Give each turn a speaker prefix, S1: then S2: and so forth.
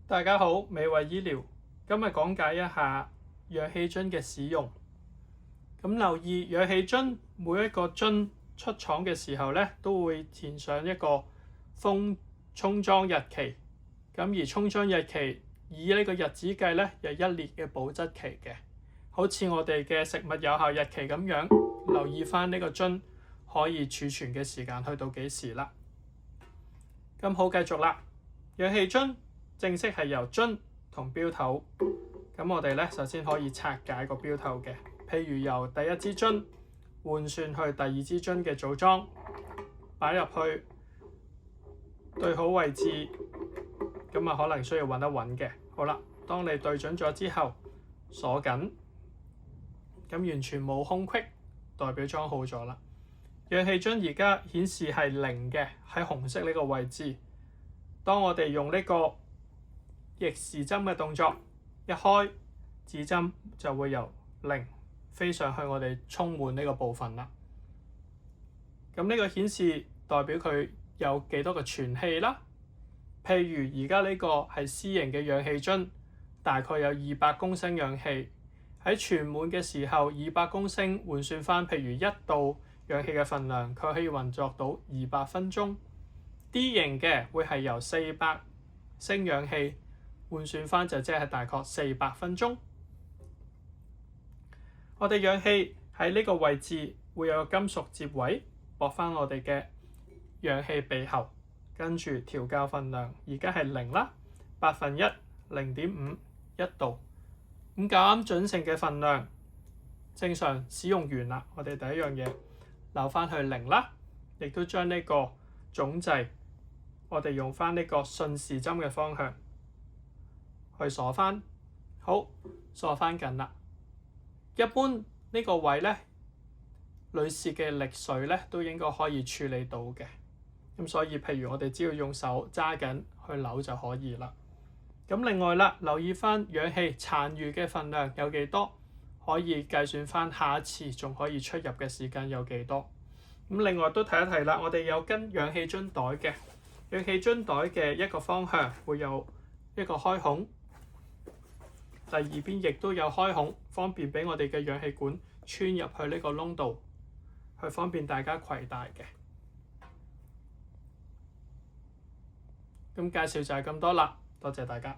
S1: 大家好，美惠醫療今日講解一下氧氣樽嘅使用。咁留意氧氣樽每一個樽出廠嘅時候咧，都會填上一個充裝日期。咁而充裝日期以呢個日子計咧，有1年嘅保質期嘅，好似我哋嘅食物有效日期咁樣。留意翻呢個樽可以儲存嘅時間去到幾時啦。咁好，繼續啦。氧氣樽正式係由樽同標頭。咁我哋咧首先可以拆解個標頭嘅，譬如由第一支樽換算去第二支樽嘅組裝，擺入去對好位置，咁啊可能需要揾一揾嘅。好啦，當你對準咗之後，鎖緊，咁完全冇空隙，代表裝好咗啦。氧氣樽而家顯示係0嘅，喺紅色呢個位置。當我哋用呢個逆時針嘅動作一開，指針就會由0飛上去我哋充滿呢個部分啦。咁呢個顯示代表佢有幾多個存氣啦。譬如而家呢個係 C 型嘅氧氣樽，大概有200公升氧氣。喺存滿嘅時候，200公升換算翻，譬如1度氧氣嘅份量，佢可以運作到200分鐘。D 型嘅會係由400升氧氣換算翻，就即係大概400分鐘。我哋氧氣喺呢個位置會有個金屬接位，駁翻我哋嘅氧氣鼻喉，跟住調校份量，而家係0啦，1/8 0.5 1度。咁啱準成嘅份量，正常使用完啦，我哋第一樣嘢留翻去0啦，亦都將呢個總掣，我哋用翻呢個順時針嘅方向去鎖翻。好，鎖翻緊啦。一般呢個位呢，女士嘅力水呢都應該可以處理到嘅。咁所以譬如我哋只要用手揸緊去扭就可以啦。咁另外啦，留意翻氧氣殘餘嘅份量有幾多，可以計算翻下一次仲可以出入嘅時間有幾多。咁另外都提一提啦，我哋有跟氧氣樽袋嘅，氧氣樽袋嘅一個方向會有一個開孔，第二邊亦都有開孔，方便俾我哋嘅氧氣管穿入去呢個窿度，去方便大家攜帶嘅。咁介紹就係咁多啦，多謝大家。